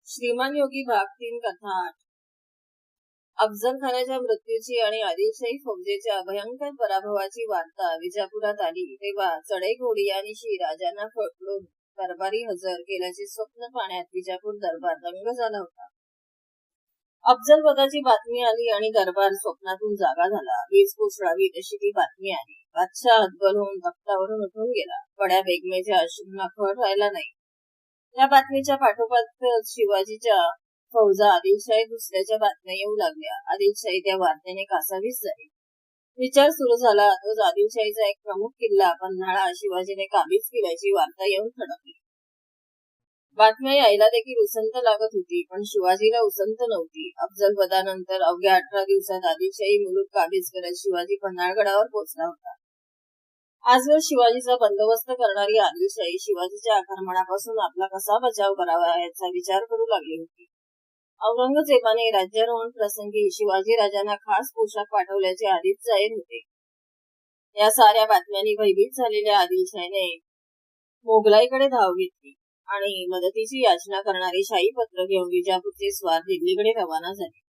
श्रीमान योगी भाग 3 कथा 8। अफजल खानाच्या मृत्यूची आणि आदिलशाही फौजेच्या भयंकर पराभवाची वार्ता विजापुरात आली तेव्हा चढैघोडियांनीशी राजांना पकडून दरबारी हजर केल्याचे स्वप्न पाहण्यात विजापूर दरबार दंग झाला होता। अफजल पदाची बातमी आली आणि दरबार स्वप्नातून जागा झाला। वीज कोसळावी तशी ती बातमी आली। बादशाह हतबल होऊन तख्तावरून उठून गेला। बड्या बेगमेच्या अश्रूंना फळ राहिला नाही। या बातमीच्या पाठोपाठ शिवाजीच्या फौजा आदिलशाही घुसल्याच्या बातम्या येऊ लागल्या। आदिलशाही त्या वार्त्याने कासावीस झाली। विचार सुरू झाला तोच आदिलशाहीचा एक प्रमुख किल्ला पन्हाळा शिवाजीने काबीज केल्याची वार्ता येऊन थडकली। बातम्या यायला देखील उसंत लागत होती, पण शिवाजीला उसंत नव्हती। अफजल पदानंतर अवघ्या 18 दिवसात आदिलशाही मुलूक काबीज करत शिवाजी पन्हाळगडावर पोहोचला होता। आजवर शिवाजीचा बंदोबस्त करणारी आदिलशाही शिवाजीच्या आक्रमणापासून आपला कसा बचाव करावा याचा विचार करू लागली होती। औरंगजेबाने राज्यारोहण प्रसंगी शिवाजी राजांना खास पोशाख पाठवल्याचे आधीच जाहीर होते। या साऱ्या बातम्यांनी भयभीत झालेल्या आदिलशाहीने मोगलाईकडे धाव घेतली आणि मदतीची याचना करणारी शाही पत्र घेऊन विजापूरचे स्वार दिल्लीकडे रवाना झाले।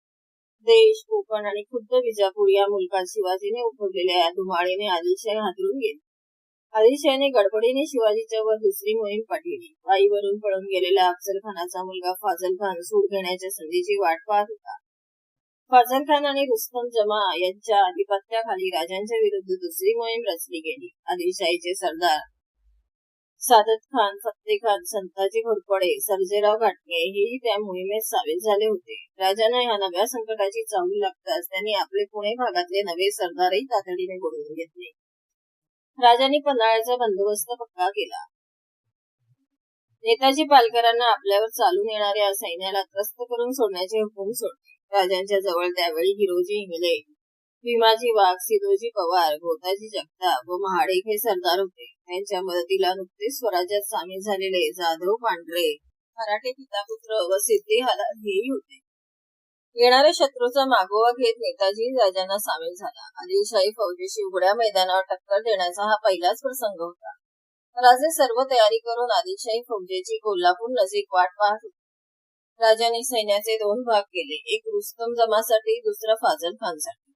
देश, कोकण आणि खुद्द विजापूर या मुलकात शिवाजीने उठवलेल्या या धुमाळीने आदिलशाही हादरून गेली। आदिलशाहीने गडबडीने शिवाजीच्या वर दुसरी मोहीम पाठवली। वाईवरून पळून गेलेला अफजल खानाचा मुलगा फाजल खान सूड घेण्याच्या संधीची वाट पाहत होता। फाजल खान आणि रुस्तम जमा यांच्या आधिपत्याखाली राजांच्या विरुद्ध दुसरी मोहीम रचली गेली। आदिलशाहीचे सरदार सादत खान, फत्ते खान, संताजी घोरपडे, सर्जेराव घाटगे हेही त्या मोहिमेत सामील झाले होते। राजांना ह्या नव्या संकटाची चाहूल लागताच त्यांनी आपले पुणे भागातले नवे सरदारही तातडीने बोलवून घेतले। राजांनी पन्हाळ्याचा बंदोबस्त पक्का केला। नेताजी पालकरांना आपल्यावर चालून येणाऱ्या सैन्याला त्रस्त करून सोडण्याचे हुकूम सोडले। राजांच्या जवळ त्यावेळी हिरोजी इंगले, भीमाजी वाघ, सिरोजी पवार, गोताजी जगताप व महाडिक हे सरदार होते। त्यांच्या मदतीला नुकतेच स्वराज्यात सामील झालेले जाधव पांढरे, मराठे पितापुत्र व सिद्धी हालार हेही होते। येणाऱ्या शत्रूचा मागोवा घेत नेताजी राजांना सामील झाला। आदिलशाही फौजेशी उघड्या मैदानावर टक्कर देण्याचा हा पहिलाच प्रसंग होता। राजे सर्व तयारी करून आदिलशाही फौजेची कोल्हापूर नजीक वाट पाहत होते। राजांनी सैन्याचे 2 भाग केले, एक रुस्तम जमासाठी, दुसरा फाजल खानसाठी।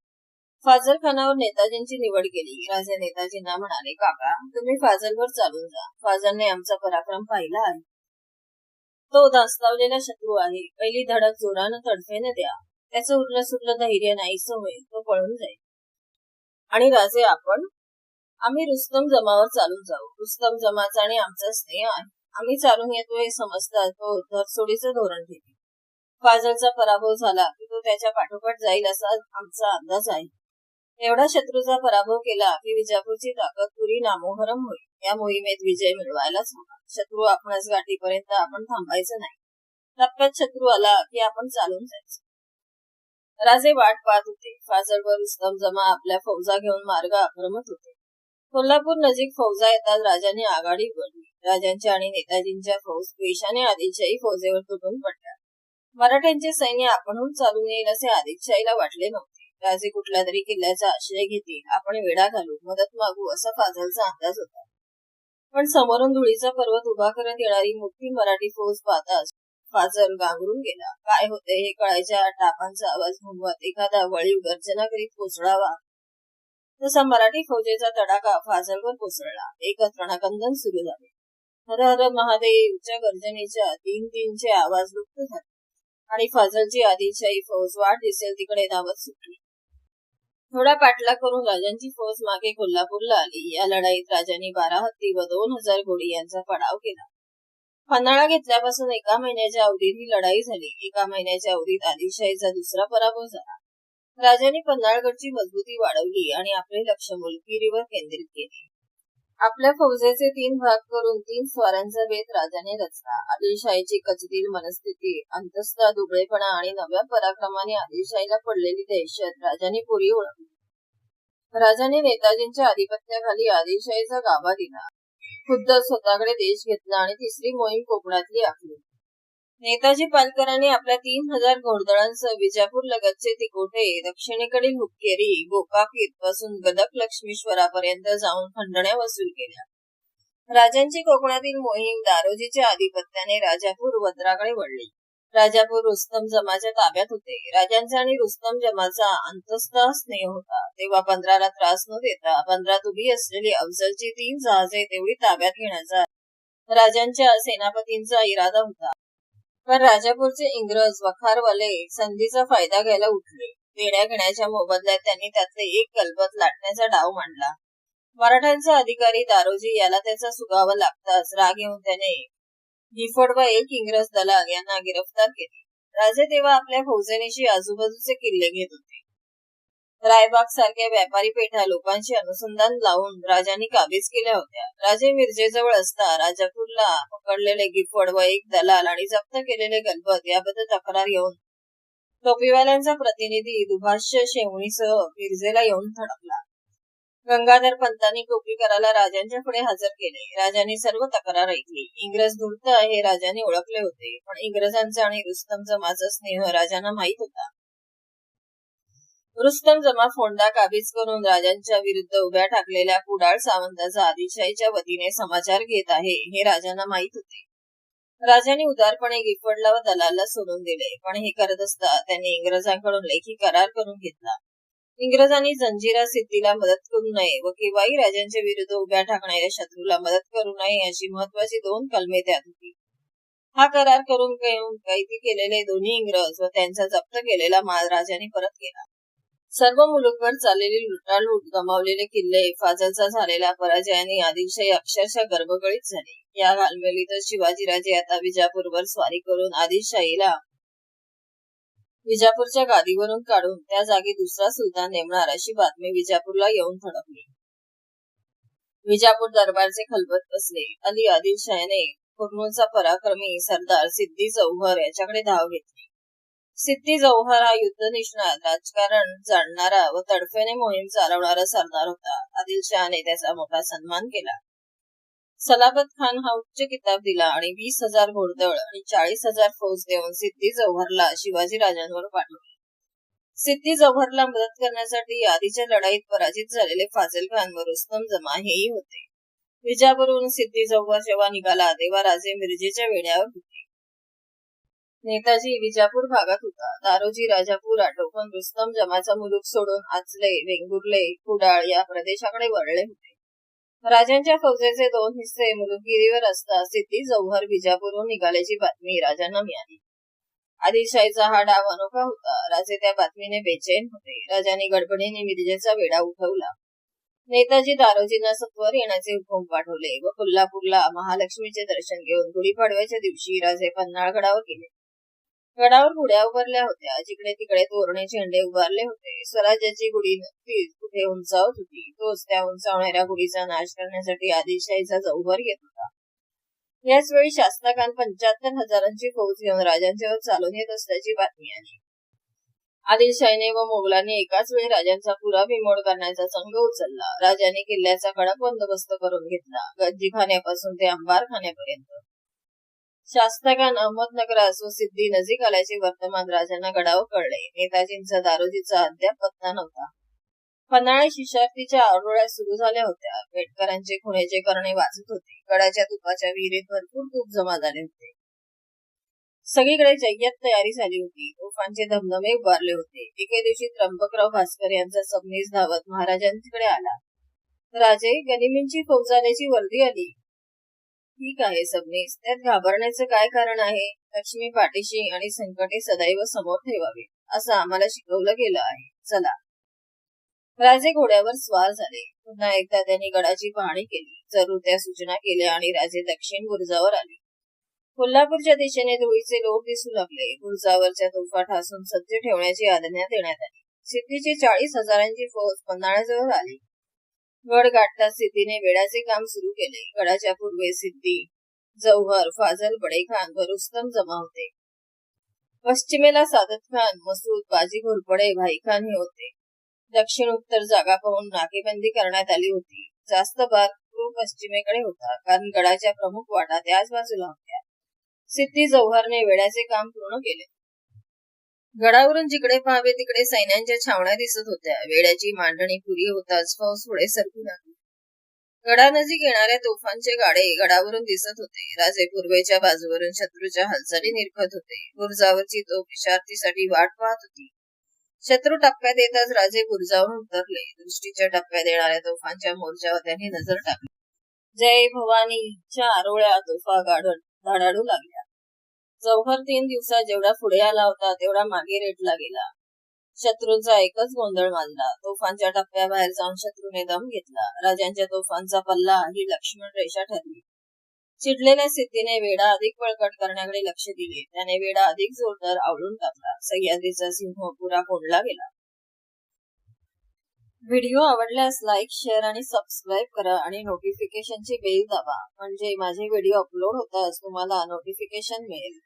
फाजल खानावर नेताजींची निवड केली। राजे नेताजींना म्हणाले, काका तुम्ही फाजलवर चालून जा। फाजलने आमचा पराक्रम पाहिला आहे। तो धास्तावलेला शत्रू आहे। पहिली धडक जोरानं तडफेने द्या। त्याचं उरलं सुरलं धैर्य नाहीसं होईल, तो पळून जाईल। आणि राजे आम्ही रुस्तम जमावर चालून जाऊ। रुस्तम जमाचा आणि आमचा स्नेह आहे। आम्ही चालून येतो हे समजता तो धरसोडीचं धोरण ठेवी। फाजलचा पराभव झाला की तो त्याच्या पाठोपाठ जाईल असा आमचा अंदाज आहे। एवढा शत्रूचा पराभव केला की विजापूरची ताकद पुरी नामोहरम होईल। या मोहिमेत विजय मिळवायलाच हवा। शत्रू आपणच गाठीपर्यंत आपण थांबायचं नाही। टप्प्यात शत्रू आला की आपण चालून जायचं। राजे वाट पाहत होते। फाजल व रुस्तम जमा आपल्या फौजा घेऊन मार्ग आक्रमत होते। कोल्हापूर नजीक फौजा येताच राजांनी आघाडी उघडली। राजांच्या आणि नेताजींच्या फौज द्वेषाने आदिलशाही फौजेवर तुटून पडल्या। मराठ्यांचे सैन्य आपणहून चालून येईल असे आदिलशाहीला वाटले नव्हते। राजे कुठल्या तरी किल्ल्याचा आश्रय घेतील, आपण वेढा घालू, मदत मागू असा फाजलचा अंदाज होता। पण समोरून धुळीचा पर्वत उभा करत येणारी मोठी मराठी फौज पाहताच फाजल गांगरून गेला। काय होते हे कळायच्या टापांचा आवाज घुमवत एखादा वळीव गर्जना करीत कोसळावा तसा मराठी फौजेचा तडाखा फाजलवर कोसळला। एकच रणकंदन सुरू झाले। हर हर महादेवच्या गर्जनेच्या 3-3चे आवाज लुप्त झाले आणि फाजलची आदिलशाही फौज वाट दिसेल तिकडे धावत सुटली। थोडा पाठलाग करून राजांची फौज मागे कोल्हापूरला आली। या लढाईत राजांनी 12 हत्ती व 2000 घोडी यांचा पडाव केला। पन्हाळा घेतल्यापासून 1 महिन्याच्या अवधीत ही लढाई झाली। 1 महिन्याच्या अवधीत आदिलशाहीचा दुसरा पराभव झाला। राजांनी पन्हाळगडची मजबूती वाढवली आणि आपले लक्ष मुलकिरीवर केंद्रित केले। आपल्या फौजेचे 3 भाग करून 3 स्वारांचा बेत राजाने रचला। आदिलशाहीची कचदिल मनस्थिती, अंतस्था, दुबळेपणा आणि नव्या पराक्रमाने आदिलशाहीला पडलेली दहशत राजांनी पुरी ओळखली। राजाने नेताजींच्या आधिपत्याखाली आदिलशाहीचा गाभा दिला, खुद्द स्वतःकडे देश घेतला आणि तिसरी मोहीम कोकणातली आखली। नेताजी पालकरांनी आपल्या 3000 घोडदळांसह विजापूर लगतचे तिकोटे, दक्षिणेकडील हुक्केरी, गोकाकीत पासून गदक लक्ष्मीश्वरापर्यंत जाऊन खंडण्या वसूल केल्या। राजांची कोकणातील मोहीम दारोजीच्या आधिपत्याने राजापूर वद्राकडे वळली। राजापूर रुस्तम जमाच्या ताब्यात होते. राजांचा आणि रुस्तम जमाचा अंतस्थ स्नेह होता. तेव्हा 15ला त्रास न देता 15 उभी असलेली अफजलची 3 जहाजे तेवढी ताब्यात घेण्याचा राजांच्या सेनापतींचा इरादा होता. पण राजापूरचे इंग्रज वखारवाले संधीचा फायदा घ्यायला उठले. देण्या घेण्याच्या मोबदल्यात त्यांनी त्यातले एक कलबत लाटण्याचा डाव मांडला. मराठ्यांचा अधिकारी दारोजी याला त्याचा सुगावा लागताच राग येऊन त्याने गिफट व एक इंग्रज दलाल यांना गिरफ्तार केले. राजे तेव्हा आपल्या फौजेनेशी आजूबाजूचे किल्ले घेत होते. रायबाग सारख्या व्यापारी पेठा लोकांशी अनुसंधान लावून राजांनी काबीज केल्या होत्या. राजे मिरजेजवळ असता राजापूरला पकडलेले गिफट व एक दलाल आणि जप्त केलेले गलबत याबद्दल तक्रार येऊन टोपीवाल्यांचा प्रतिनिधी दुभाष्य शेवणीसह मिरजेला येऊन थडकला. गंगाधर पंतांनी टोपीकराला राजांच्या पुढे हजर केले. राजांनी सर्व तक्रार ऐकली. इंग्रज धूर्त हे राजांनी ओळखले होते, पण इंग्रजांचा आणि रुस्तम जमाचा स्नेह राजांना माहीत होता. रुस्तम जमा फोंडा काबीज करून राजांच्या विरुद्ध उभ्या ठाकलेल्या कुडाळ सावंताचा आदिलशाहीच्या वतीने समाचार घेत आहे हे राजांना माहीत होते. राजांनी उदारपणे गिफटला व दलालला सोडून दिले, पण हे करत असता त्यांनी इंग्रजांकडून लेखी करार करून घेतला. इंग्रजांनी जंजिरा सिद्धीला मदत करू नये व केव्हाही राजांच्या विरुद्ध उभ्या ठाकणाऱ्या शत्रूला मदत करू नये अशी महत्वाची 2 कलमे त्यात होती. हा करार करून कैदी केलेले दोन्ही इंग्रज व त्यांचा जप्त केलेला माल राजांनी परत केला. सर्व मुलुकभर चाललेली लुटालूट, गमावलेले किल्ले, फाजलचा झालेला पराजयाने आदिलशाही अक्षरशः गर्भगळीत झाली. या घालमेलीतच शिवाजीराजे आता विजापूरवर स्वारी करून आदिलशाहीला विजापूरच्या गादीवरून काढून त्या जागी दुसरा सुलतान नेमणार अशी बातमी विजापूरला येऊन थडकली. विजापूर दरबारचे खलबत बसले. अली आदिलशाहीने कुर्नूलचा पराक्रमी सरदार सिद्दी जौहर याच्याकडे धाव घेतली. सिद्दी जौहर हा युद्धनिष्णात, राजकारण जाणणारा व तडफेने मोहीम चालवणारा सरदार होता. आदिलशहाने त्याचा मोठा सन्मान केला. सलाबत खान हा उच्च किताब दिला आणि 20,000 घोडदळ आणि 40,000 फौज देऊन सिद्दी जौहरला शिवाजी राजांवर पाठवले. सिद्दी जौहरला मदत करण्यासाठी आधीच्या लढाईत पराजित झालेले फाझल खान व रुस्तम जमा हेही होते. विजापूरहून सिद्दी जौहर जेव्हा निघाला तेव्हा राजे मिरजेच्या वेढ्यावर होते. नेताजी विजापूर भागात होता. दारोजी राजापूर आटोपून रुस्तम जमाचा मुलूक सोडून आचले, वेंगुर्ले, कुडाळ या प्रदेशाकडे वळले होते. राजांच्या फौजेचे 2 हिस्से मुलुकगिरीवर असता सिद्दी जौहर विजापूरहून निघाल्याची बातमी राजांना मिळाली. आदिलशाहीचा हा डाव अनोखा होता. राजे त्या बातमीने बेचैन होते. राजांनी गडबडीने मिरजेचा वेढा उठवला. नेताजी दारोजींना सत्वर येण्याचे हुकूम पाठवले व कोल्हापूरला महालक्ष्मीचे दर्शन घेऊन गुढीपाडव्याच्या दिवशी राजे पन्हाळगडावर गेले. गडावर गुड्या उभारल्या होत्या. जिकडे तिकडे तोरणे झेंडे उभारले होते. स्वराज्याची गुढी नक्कीच कुठे उंचावत होती. तोच त्या उंचावणाऱ्या गुढीचा नाश करण्यासाठी आदिलशाहीचा जौहर येत होता. याच वेळी शास्ताखान 75,000ची फौज घेऊन राजांच्यावर चालून येत असल्याची बातमी आली. आदिलशाहीने व मोगलांनी एकाच वेळी राजांचा पुरा बिमोड करण्याचा संघ उचलला. राजांनी किल्ल्याचा कडक बंदोबस्त करून घेतला, गंजीखान्यापासून ते अंबारखान्यापर्यंत. शास्ताखान अहमदनगरास व सिद्धी नजीक आल्याचे वर्तमान राजांना गडावर कळले. नेताजींचा दारोजीचा अद्याप पत्ता नव्हता. पन्हाळे शिशार्थीच्या आरोळ्या सुरू झाल्या होत्या. पेटकरांचे खुणेचे करणे वाजत होते. गडाच्या तुपाच्या विहिरीत भरपूर तूप जमा झाले होते. सगळीकडे जय्यत तयारी झाली होती. तोफांचे धबधबे उभारले होते. एके दिवशी त्र्यंबकराव भास्कर यांचा सबनीस धावत महाराजांकडे आला. राजे, गनिमींची फौज आल्याची वर्दी आली. ठीक आहे सबनीस, त्यात घाबरण्याचं काय कारण आहे? लक्ष्मी पाठीशी आणि संकटे सदैव समोर ठेवावी असं आम्हाला शिकवलं गेलं आहे. चला. राजे घोड्यावर स्वार झाले. पुन्हा एकदा त्यांनी गडाची पाहणी केली. जरूर त्या सूचना केल्या आणि राजे दक्षिण बुरुजावर आले. कोल्हापूरच्या दिशेने धुळीचे लोट दिसू लागले. बुरुजावरच्या तोफा ठासून सज्ज ठेवण्याची आज्ञा देण्यात आली. सिद्धीची 40,000ची फौज पन्हाळ्याजवळ आली. गड गाठताच सिद्धीने वेढ्याचे काम सुरू केले. गडाच्या पूर्वे सिद्धी जौहर, फाजल बडेखान व रुस्तम जमा होते. पश्चिमेला सादत खान, मसूद, बाजी घोरपडे, भाईखान हे होते. दक्षिण उत्तर जागा पाहून नाकेबंदी करण्यात आली होती. जास्त भाग पूर्व पश्चिमेकडे होता, कारण गडाच्या प्रमुख वाटा त्याच बाजूला होत्या. सिद्धी जौहरने वेढ्याचे काम पूर्ण केले. गडावरून जिकडे पाहावे तिकडे सैन्यांच्या छावण्या दिसत होत्या. वेड्याची मांडणी पुरी होताच फौज पुढे सरकू लागली. गडानजीक येणाऱ्या तोफांचे गाडे गडावरून दिसत होते. राजे पूर्वेच्या बाजूवरून शत्रूच्या हालचाली निरखत होते. बुरुजावरची तोफ इशारतीसाठी वाट पाहत होती. शत्रू टप्प्यात येताच राजे बुरुजावरून उतरले. दृष्टीच्या टप्प्यात येणाऱ्या तोफांच्या मोर्चावर त्यांनी नजर टाकली. जय भवानीच्या आरोळ्या तोफा धाडाडू लागल्या. जौहर 3 दिवसात जेवढा पुढे आला होता तेवढा मागे रेटला गेला. शत्रूंचा एकच गोंधळ माजला. तोफांच्या टप्प्याबाहेर जाऊन शत्रूने दम घेतला. राजांच्या तोफांचा पल्ला ही लक्ष्मण रेषा ठरली. चिडलेल्या सिद्धीने वेढा अधिक बळकट करण्याकडे लक्ष दिले. त्याने वेढा अधिक जोरदार आवळून टाकला. सह्याद्रीचा सिंह पुरा कोंडला गेला. व्हिडिओ आवडल्यास लाईक, शेअर आणि सबस्क्राईब करा आणि नोटिफिकेशनची बेल दाबा, म्हणजे माझे व्हिडिओ अपलोड होताच तुम्हाला नोटिफिकेशन मिळेल.